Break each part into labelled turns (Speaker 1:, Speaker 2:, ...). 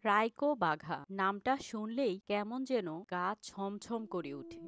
Speaker 1: রাইকো বাঘা নামটা শুনলেই কেমন যেন গা ছমছম করে ওঠে,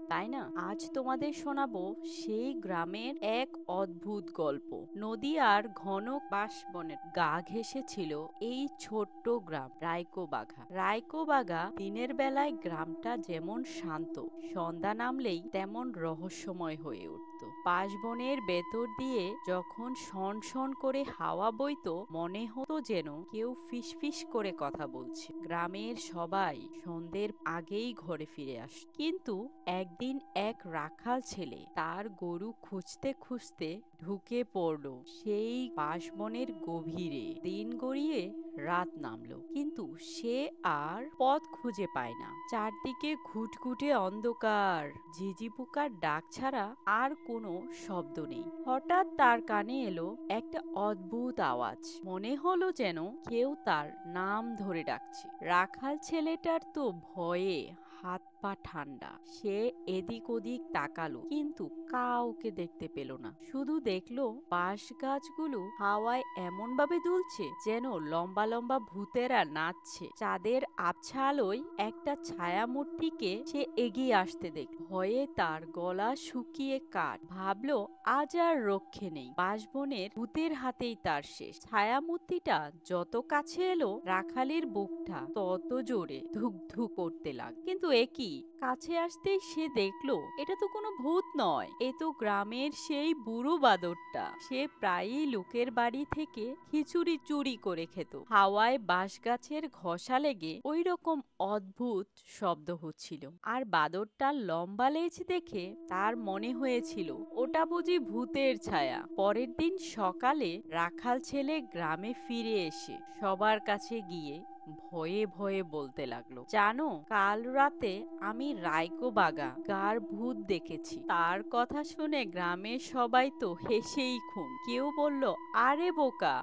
Speaker 1: তাই না? আজ তোমাদের শোনাবো সেই গ্রামের এক অদ্ভুত গল্প। নদী আর ঘন বাঁশবনের গা ঘেঁষে ছিল এই ছোট্ট গ্রাম রাইকো বাঘা। রাইকো বাঘা দিনের বেলায় গ্রামটা যেমন শান্ত, সন্ধ্যা নামলেই তেমন রহস্যময় হয়ে উঠত। বাঁশবনের ভেতর দিয়ে যখন শন শন করে হাওয়া বইতো, মনে হতো যেন কেউ ফিসফিস করে কথা বলছে। গ্রামের সবাই সন্ধ্যের আগেই ঘরে ফিরে আসত, কিন্তু একদিন এক রাখাল ছেলে তার গরু খুঁজতে খুঁজতে ঢুকে পড়ল সেই বাঁশবনের গভীরে। দিন গড়িয়ে রাত নামলো, কিন্তু সে আর পথ খুঁজে পায় না। চারদিকে ঘুটঘুটে অন্ধকার, ঝিঝি পোকার ডাক ছাড়া আর কোনো শব্দ নেই। হঠাৎ তার কানে এলো একটা অদ্ভুত আওয়াজ। মনে হলো যেন কেউ তার নাম ধরে ডাকছে। রাখাল ছেলেটার তো ভয়ে হাত পা ঠান্ডা। সে এদিক ওদিক তাকালো, কিন্তু কাউকে দেখতে পেল না। শুধু দেখলো বাঁশ গাছগুলো হাওয়ায় এমন ভাবে দুলছে যেন লম্বা লম্বা ভূতেরা নাচছে। চাঁদের আবছা আলোয় একটা ছায়া মূর্তিকে সে এগিয়ে আসতে দেখল। ভয়ে তার গলা শুকিয়ে কাঠ। ভাবলো আজ আর রক্ষে নেই, বাঁশবনের ভূতের হাতেই তার শেষ। ছায়া মূর্তিটা যত কাছে এলো, রাখালের বুকটা তত জোরে ধুক ধুক করতে লাগ। কিন্তু একই কাছে আসতেই সে দেখলো এটা তো কোনো ভূত নয়, এ তো গ্রামের সেই বুড়ো বাঁদরটা। সে প্রায়ই লোকের বাড়ি থেকে খিচুড়ি চুরি করে খেত। হাওয়ায় বাঁশ গাছের ঘষা লেগে ওই রকম অদ্ভুত শব্দ হচ্ছিল। আর বাঁদরটার লম্বা লেজ দেখে তার মনে হয়েছিল ওটা বুঝি ভূতের ছায়া। পরের দিন সকালে রাখাল ছেলে গ্রামে ফিরে এসে সবার কাছে গিয়ে ভয়ে ভয়ে বলতে লাগলো, জানো, কাল রাতে আমি রাইকো বাঘা গার ভূত দেখেছি। তার কথা শুনে গ্রামের সবাই তো হেসেই খুন। কেউ বলল, আরে বোকা,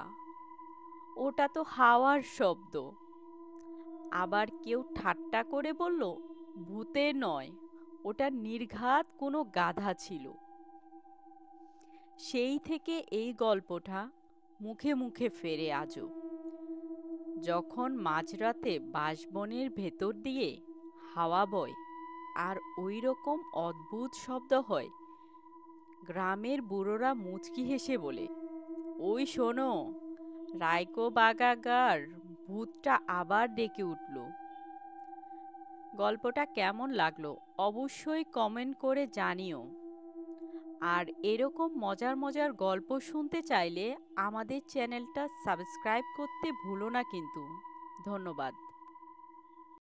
Speaker 1: ওটা তো হাওয়ার শব্দ। আবার কেউ ঠাট্টা করে বলল, ভূতে নয়, ওটা নির্ঘাত কোনো গাধা ছিল। সেই থেকে এই গল্পটা মুখে মুখে ফেরে আজও। যখন মাঝরাতে বাঁশবনের ভেতর দিয়ে হাওয়া বয় আর ওই রকম অদ্ভুত শব্দ হয়, গ্রামের বুড়োরা মুচকি হেসে বলে, ওই শোনো, রাইকো বাগাগার ভূতটা আবার ডেকে উঠল। গল্পটা কেমন লাগলো অবশ্যই কমেন্ট করে জানিও। আর এরকম মজার মজার গল্প শুনতে চাইলে আমাদের চ্যানেলটা সাবস্ক্রাইব করতে ভুলো না কিন্তু। ধন্যবাদ।